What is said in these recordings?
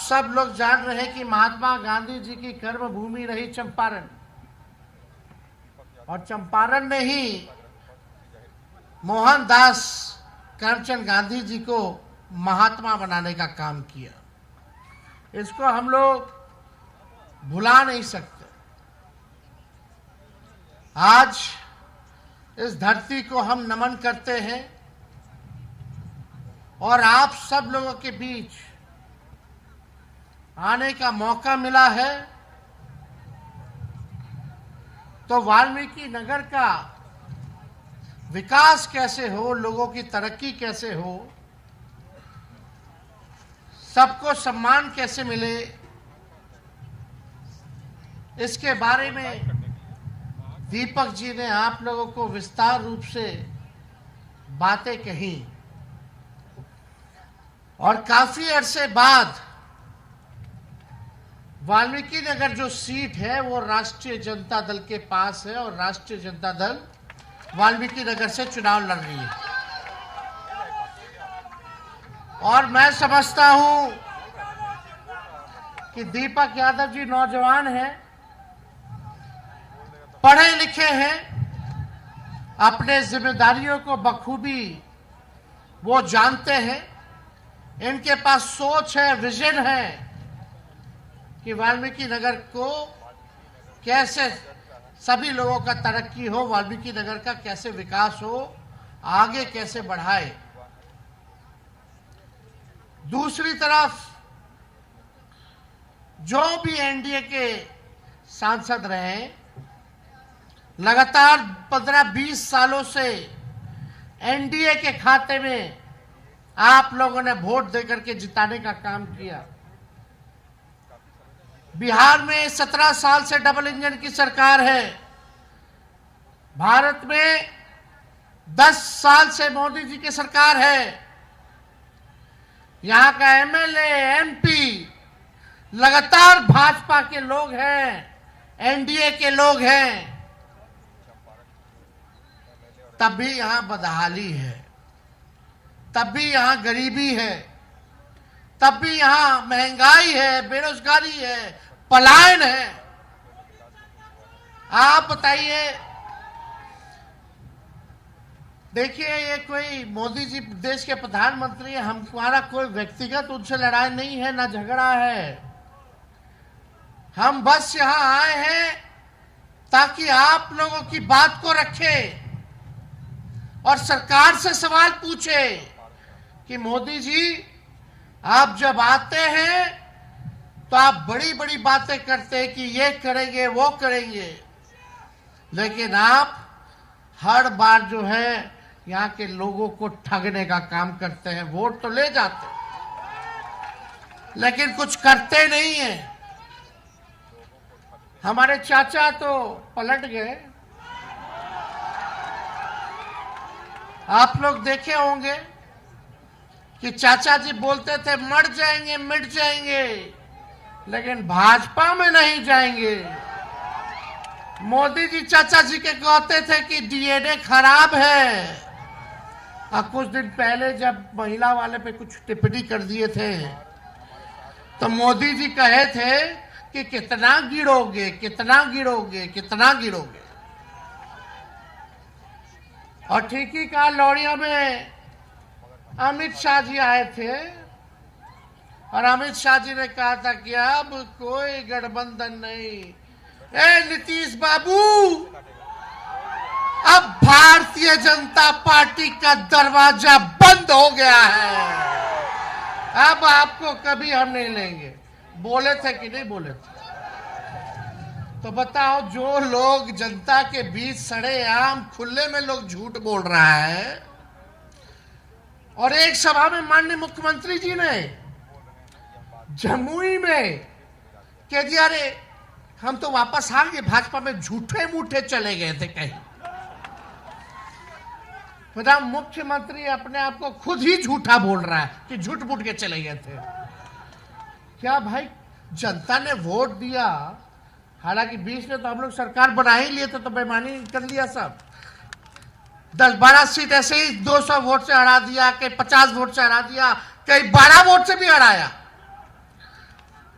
सब लोग जान रहे हैं कि महात्मा गांधी जी की कर्म भूमि रही चंपारण, और चंपारण ने ही मोहनदास करमचंद गांधी जी को महात्मा बनाने का काम किया। इसको हम लोग भुला नहीं सकते। आज इस धरती को हम नमन करते हैं और आप सब लोगों के बीच आने का मौका मिला है, तो वाल्मीकि नगर का विकास कैसे हो, लोगों की तरक्की कैसे हो, सबको सम्मान कैसे मिले, इसके बारे में दीपक जी ने आप लोगों को विस्तार रूप से बातें कही। और काफी अरसे बाद वाल्मीकि नगर जो सीट है वो राष्ट्रीय जनता दल के पास है, और राष्ट्रीय जनता दल वाल्मीकि नगर से चुनाव लड़ रही है। और मैं समझता हूं कि दीपक यादव जी नौजवान हैं, पढ़े लिखे हैं, अपने जिम्मेदारियों को बखूबी वो जानते हैं, इनके पास सोच है, विजन है कि वाल्मीकि नगर को कैसे सभी लोगों का तरक्की हो, वाल्मीकि नगर का कैसे विकास हो, आगे कैसे बढ़ाए। दूसरी तरफ जो भी एनडीए के सांसद रहे, लगातार 15-20 सालों से एनडीए के खाते में आप लोगों ने वोट देकर के जिताने का काम किया। बिहार में 17 साल से डबल इंजन की सरकार है। भारत में 10 साल से मोदी जी की सरकार है। यहां का एमएलए, एमपी लगातार भाजपा के लोग हैं, एनडीए के लोग हैं। तब भी यहां बदहाली है, तब भी यहां गरीबी है, तब भी यहां महंगाई है, बेरोजगारी है, पलायन है। आप बताइए, देखिए ये कोई मोदी जी देश के प्रधानमंत्री है, हमारा कोई व्यक्तिगत उनसे लड़ाई नहीं है, ना झगड़ा है। हम बस यहां आए हैं ताकि आप लोगों की बात को रखें और सरकार से सवाल पूछे कि मोदी जी आप जब आते हैं तो आप बड़ी बड़ी बातें करते हैं कि ये करेंगे वो करेंगे, लेकिन आप हर बार जो है यहाँ के लोगों को ठगने का काम करते हैं। वोट तो ले जाते हैं लेकिन कुछ करते नहीं है। हमारे चाचा तो पलट गए, आप लोग देखे होंगे कि चाचा जी बोलते थे मर जाएंगे मिट जाएंगे, लेकिन भाजपा में नहीं जाएंगे। मोदी जी चाचा जी के कहते थे कि डीएनए खराब है, और कुछ दिन पहले जब महिला वाले पे कुछ टिप्पणी कर दिए थे तो मोदी जी कहे थे कि कितना गिरोगे, कितना गिरोगे, कितना गिरोगे। और ठीक ही कहा, लौड़िया में अमित शाह जी आए थे और अमित शाह जी ने कहा था कि अब कोई गठबंधन नहीं। ए नीतीश बाबू, अब भारतीय जनता पार्टी का दरवाजा बंद हो गया है, अब आपको कभी हम नहीं लेंगे। बोले थे कि नहीं बोले थे? तो बताओ, जो लोग जनता के बीच सड़े आम खुले में लोग झूठ बोल रहा है, और एक सभा में माननीय मुख्यमंत्री जी ने जमुई में कह दिया, अरे हम तो वापस आ गए भाजपा में, झूठे मूठे चले गए थे कहीं। प्रधान मुख्यमंत्री अपने आप को खुद ही झूठा बोल रहा है कि झूठ मूठ के चले गए थे। क्या भाई, जनता ने वोट दिया, हालांकि 20 में तो हम लोग सरकार बना ही लिए थे, तो बेईमानी कर लिया सब। 10-12 सीट ऐसे ही 200 वोट से हरा दिया, कहीं 50 वोट से हरा दिया, कहीं 12 वोट से भी हराया।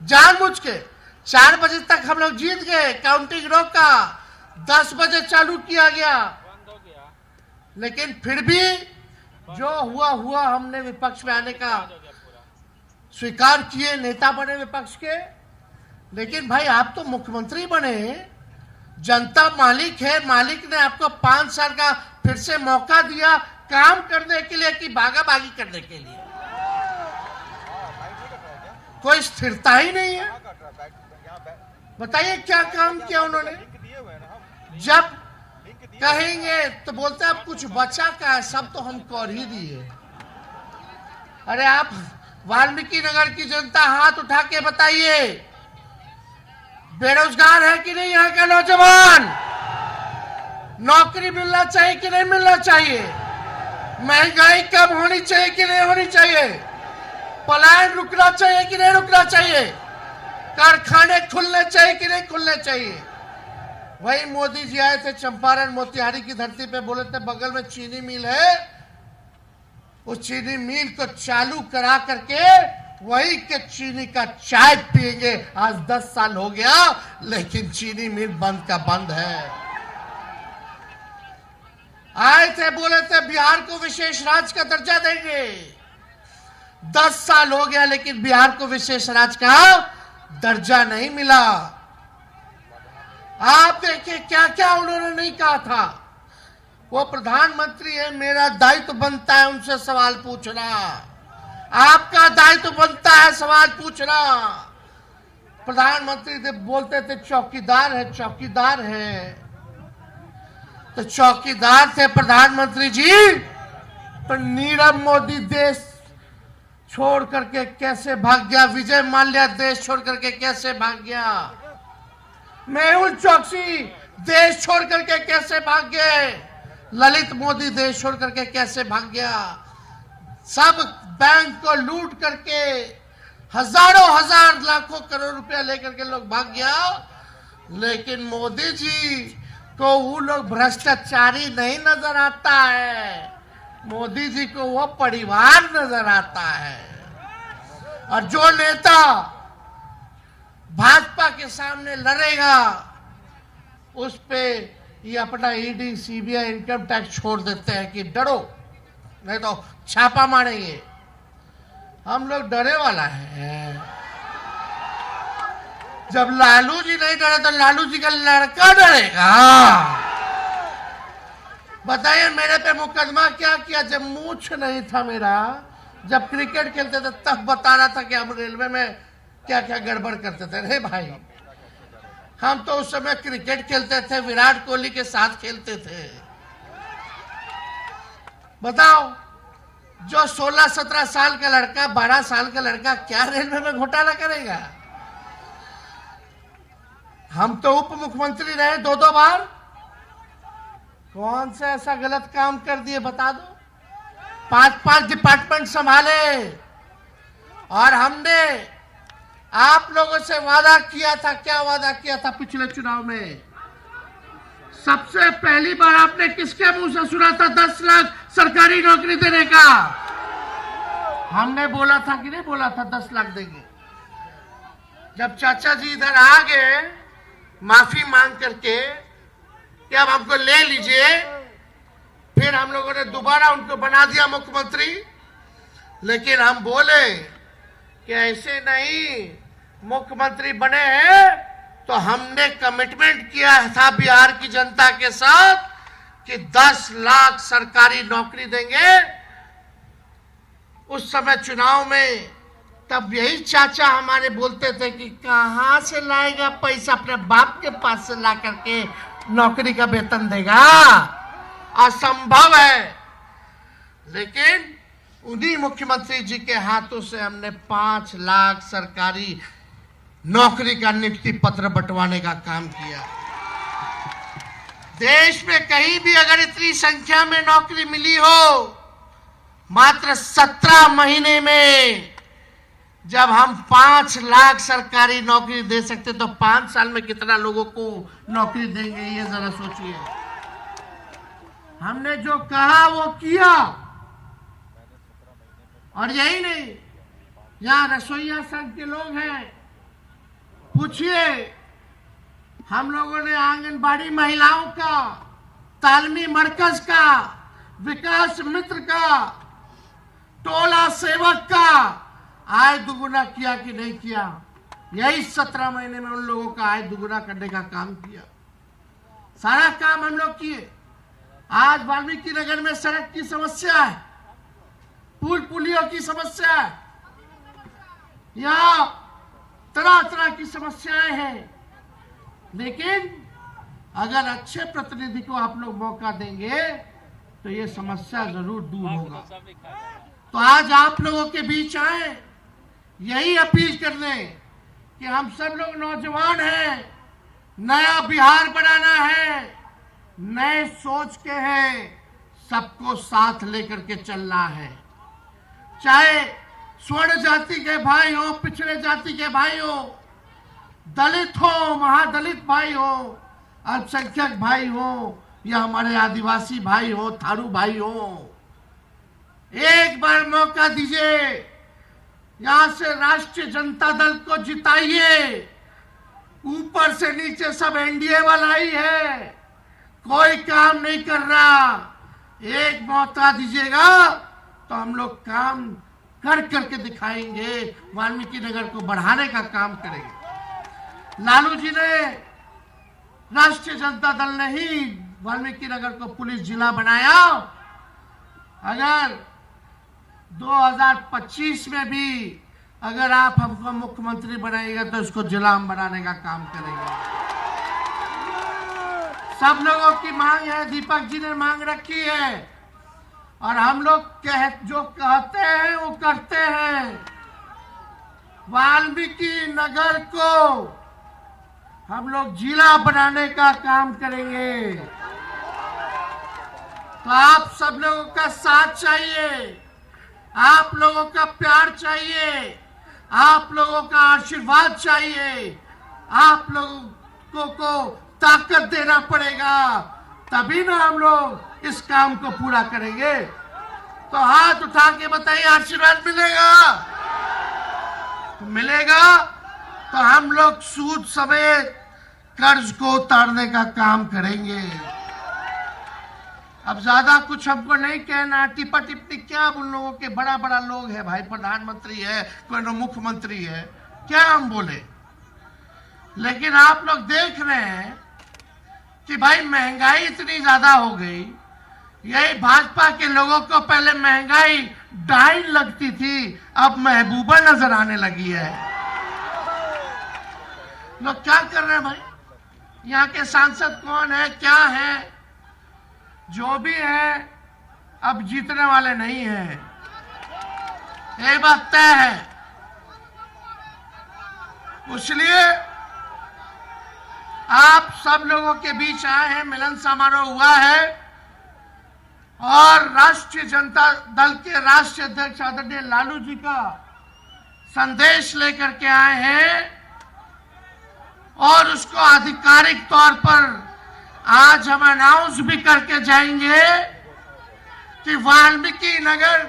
जानबूझ के 4 बजे तक हम लोग जीत गए, काउंटिंग रोका, 10 बजे चालू किया गया, लेकिन फिर भी जो हुआ हमने विपक्ष में आने का स्वीकार किए, नेता बने विपक्ष के। लेकिन भाई आप तो मुख्यमंत्री बने, जनता मालिक है, मालिक ने आपको 5 साल का फिर से मौका दिया काम करने के लिए कि भागाभागी करने के लिए? कोई स्थिरता ही नहीं है। बताइए क्या काम किया उन्होंने? जब कहेंगे तो बोलते अब कुछ बचा का है, सब तो हम कर ही दिए। अरे आप वाल्मीकि नगर की जनता हाथ उठा के बताइए, बेरोजगार है कि नहीं यहाँ का नौजवान? नौकरी मिलना चाहिए कि नहीं मिलना चाहिए? महंगाई कम होनी चाहिए कि नहीं होनी चाहिए? पलायन रुकना चाहिए कि नहीं रुकना चाहिए? कारखाने खुलने चाहिए कि नहीं खुलने चाहिए? वही मोदी जी आए थे चंपारण मोतिहारी की धरती पे, बोले थे बगल में चीनी मिल है, उस चीनी मिल को चालू करा करके वही के चीनी का चाय पिएंगे। आज 10 साल हो गया, लेकिन चीनी मिल बंद का बंद है। आए थे, बोले थे बिहार को विशेष राज्य का दर्जा देंगे। 10 साल हो गया, लेकिन बिहार को विशेष राज्य का दर्जा नहीं मिला। आप देखिए क्या क्या उन्होंने नहीं कहा था। वो प्रधानमंत्री है, मेरा दायित्व बनता है उनसे सवाल पूछना, आपका दायित्व बनता है सवाल पूछना। प्रधानमंत्री थे, बोलते थे चौकीदार है, चौकीदार है। तो चौकीदार थे प्रधानमंत्री जी, तो नीरव मोदी देश छोड़ करके कैसे भाग गया? विजय माल्या देश छोड़ करके कैसे भाग गया? मेहुल चौकसी देश छोड़ करके कैसे भाग गए? ललित मोदी देश छोड़ करके कैसे भाग गया? सब बैंक को लूट करके हजारों हजार लाखों करोड़ रुपया लेकर के लोग भाग गया, लेकिन मोदी जी को वो लोग भ्रष्टाचारी नहीं नजर आता है। मोदी जी को वो परिवार नजर आता है। और जो नेता भाजपा के सामने लड़ेगा, उस पे ये अपना ईडी सीबीआई इनकम टैक्स छोड़ देते हैं कि डरो, नहीं तो छापा मारेंगे। हम लोग डरे वाला है। जब लालू जी नहीं डरे तो लालू जी का लड़का डरेगा। बताइए मेरे पे मुकदमा क्या किया? जब मूछ नहीं था मेरा, जब क्रिकेट खेलते थे तब बता रहा था कि हम रेलवे में क्या क्या गड़बड़ करते थे। अरे भाई, हम तो उस समय क्रिकेट खेलते थे, विराट कोहली के साथ खेलते थे। बताओ, जो 16-17 साल का लड़का, 12 साल का लड़का क्या रेलवे में घोटाला करेगा? हम तो उप मुख्यमंत्री रहे 2-2 बार, कौन सा ऐसा गलत काम कर दिए बता दो? 5-5 डिपार्टमेंट संभाले, और हमने आप लोगों से वादा किया था। क्या वादा किया था पिछले चुनाव में? सबसे पहली बार आपने किसके मुंह से सुना था 10 लाख सरकारी नौकरी देने का? हमने बोला था कि नहीं बोला था 10 लाख देंगे? जब चाचा जी इधर आ गए माफी मांग करके कि अब हमको ले लीजिए, फिर हम लोगों ने दोबारा उनको बना दिया मुख्यमंत्री। लेकिन हम बोले कि ऐसे नहीं, मुख्यमंत्री बने हैं तो हमने कमिटमेंट किया था बिहार की जनता के साथ कि 10 लाख सरकारी नौकरी देंगे। उस समय चुनाव में तब यही चाचा हमारे बोलते थे कि कहां से लाएगा पैसा, अपने बाप के पास से ला करके नौकरी का वेतन देगा, असंभव है। लेकिन उन्हीं मुख्यमंत्री जी के हाथों से हमने 5 लाख सरकारी नौकरी का नियुक्ति पत्र बंटवाने का काम किया। देश में कहीं भी अगर इतनी संख्या में नौकरी मिली हो, मात्र 17 महीने में जब हम 5 लाख सरकारी नौकरी दे सकते, तो 5 साल में कितना लोगों को नौकरी देंगे, ये जरा सोचिए। हमने जो कहा वो किया। और यही नहीं, यहाँ रसोईया संघ के लोग हैं, पूछिए, हम लोगों ने आंगनबाड़ी महिलाओं का, तालमी मरकज का, विकास मित्र का, टोला सेवक का आय दुगुना किया कि नहीं किया? यही 17 महीने में उन लोगों का आय दुगुना करने का काम किया। सारा काम हम लोग किए। आज वाल्मीकि नगर में सड़क की समस्या है, पुल पुलियों की समस्या है, यहाँ तरह तरह की समस्याएं हैं, लेकिन अगर अच्छे प्रतिनिधि को आप लोग मौका देंगे तो ये समस्या जरूर दूर होगा। तो आज आप लोगों के बीच आए यही अपील करने कि हम सब लोग नौजवान हैं, नया बिहार बनाना है, नए सोच के हैं, सबको साथ लेकर के चलना है। चाहे स्वर्ण जाति के भाई हो, पिछड़े जाति के भाई हो, दलित हो, महादलित भाई हो, अल्पसंख्यक भाई हो, या हमारे आदिवासी भाई हो, थारू भाई हो, एक बार मौका दीजिए। यहां से राष्ट्रीय जनता दल को जिताइए। ऊपर से नीचे सब एनडीए वाला ही है, कोई काम नहीं कर रहा। एक मौका दीजिएगा तो हम लोग काम कर करके दिखाएंगे, वाल्मीकि नगर को बढ़ाने का काम करेंगे। लालू जी ने, राष्ट्रीय जनता दल ने ही वाल्मीकि नगर को पुलिस जिला बनाया। अगर 2025 में भी अगर आप हमको मुख्यमंत्री बनाएंगे तो इसको जिला हम बनाने का काम करेंगे। सब लोगों की मांग है, दीपक जी ने मांग रखी है, और हम लोग जो कहते हैं वो करते हैं। वाल्मीकि नगर को हम लोग जिला बनाने का काम करेंगे। तो आप सब लोगों का साथ चाहिए, आप लोगों का प्यार चाहिए, आप लोगों का आशीर्वाद चाहिए, आप लोगों को ताकत देना पड़ेगा, तभी ना हम लोग इस काम को पूरा करेंगे। तो हाथ उठा के बताइए, आशीर्वाद मिलेगा? मिलेगा तो हम लोग सूद समेत कर्ज को उतारने का काम करेंगे। अब ज्यादा कुछ हमको नहीं कहना, टिप्पा टिप्पणी क्या, उन लोगों के बड़ा बड़ा लोग है भाई, प्रधानमंत्री है, कोई न मुख्यमंत्री है, क्या हम बोले। लेकिन आप लोग देख रहे हैं कि भाई महंगाई इतनी ज्यादा हो गई। यही भाजपा के लोगों को पहले महंगाई डाइन लगती थी, अब महबूबा नजर आने लगी है। लोग क्या कर रहे हैं भाई? यहाँ के सांसद कौन है, क्या है? जो भी है अब जीतने वाले नहीं हैं, ये बात तय है। इसलिए आप सब लोगों के बीच आए हैं, मिलन समारोह हुआ है, और राष्ट्रीय जनता दल के राष्ट्रीय अध्यक्ष आदरणीय लालू जी का संदेश लेकर के आए हैं, और उसको आधिकारिक तौर पर आज हम अनाउंस भी करके जाएंगे कि वाल्मीकि नगर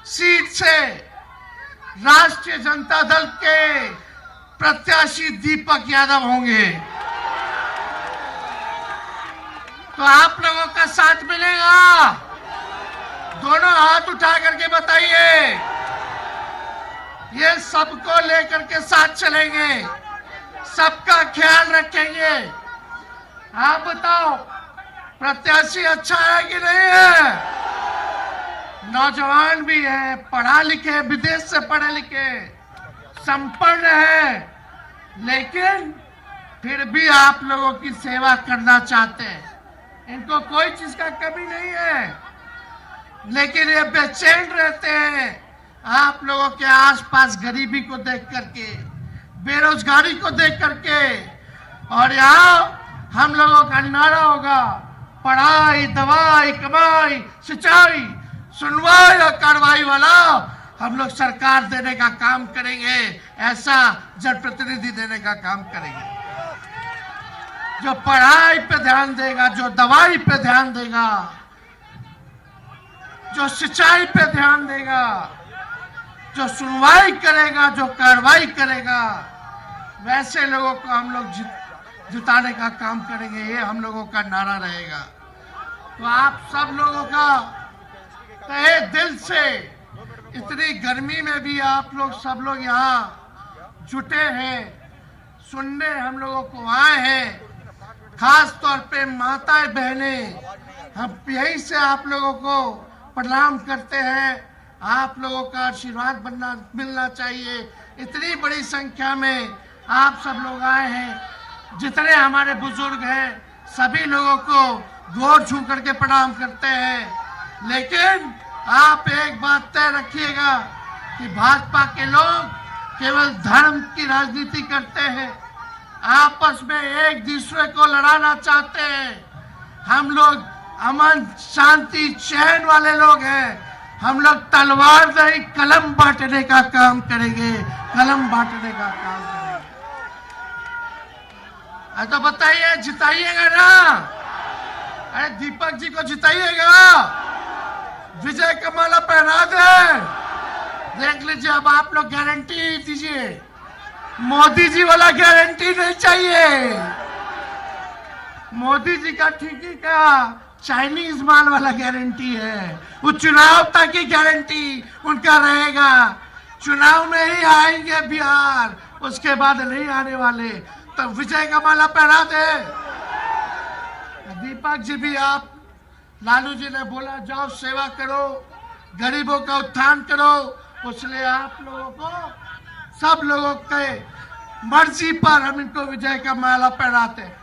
सीट से राष्ट्रीय जनता दल के प्रत्याशी दीपक यादव होंगे। तो आप लोगों का साथ मिलेगा? दोनों हाथ उठा करके बताइए। ये सबको लेकर के साथ चलेंगे, सबका ख्याल रखेंगे। आप बताओ, प्रत्याशी अच्छा है कि नहीं है? नौजवान भी है, पढ़ा लिखे, विदेश से पढ़े लिखे, संपन्न है, लेकिन फिर भी आप लोगों की सेवा करना चाहते हैं। इनको कोई चीज का कमी नहीं है, लेकिन ये बेचैन रहते हैं आप लोगों के आसपास गरीबी को देख करके, बेरोजगारी को देख करके। और यहाँ हम लोगों का नारा होगा, पढ़ाई, दवाई, कमाई, सिंचाई, सुनवाई और कार्रवाई वाला हम लोग सरकार देने का काम करेंगे, ऐसा जनप्रतिनिधि देने का काम करेंगे। जो पढ़ाई पे ध्यान देगा, जो दवाई पे ध्यान देगा, जो सिंचाई पे ध्यान देगा, जो सुनवाई करेगा, जो कार्रवाई करेगा, वैसे लोगों को हम लोग जिताने का काम करेंगे। ये हम लोगों का नारा रहेगा। तो आप सब लोगों का तहे दिल से, इतनी गर्मी में भी आप लोग सब लोग यहाँ जुटे हैं, सुनने हम लोगों को आए हैं। खास तौर पे माताएं बहनें, हम यहीं से आप लोगों को प्रणाम करते हैं। आप लोगों का आशीर्वाद मिलना चाहिए। इतनी बड़ी संख्या में आप सब लोग आए हैं। जितने हमारे बुजुर्ग हैं सभी लोगों को गोर छू करके प्रणाम करते हैं। लेकिन आप एक बात तय रखिएगा कि भाजपा के लोग केवल धर्म की राजनीति करते हैं, आपस में एक दूसरे को लड़ाना चाहते हैं। हम लोग अमन शांति चैन वाले लोग हैं। हम लोग तलवार नहीं कलम बांटने का काम करेंगे, कलम बांटने का काम करेंगे। तो बताइए, जिताइएगा ना? अरे दीपक जी को जिताइएगा, विजय का माला पहना दे। देख लीजिए, अब आप लोग गारंटी दीजिए। मोदी जी वाला गारंटी नहीं चाहिए। मोदी जी का ठीक ही का चाइनीज माल वाला गारंटी है। वो चुनाव तक की गारंटी उनका रहेगा। चुनाव में ही आएंगे बिहार, उसके बाद नहीं आने वाले। तो विजय का माला पहना दे। दीपक जी भी, आप लालू जी ने बोला जाओ सेवा करो, गरीबों का उत्थान करो, इसलिए आप लोगों को, सब लोगों के मर्जी पर हम इनको विजय का माला पहनाते हैं।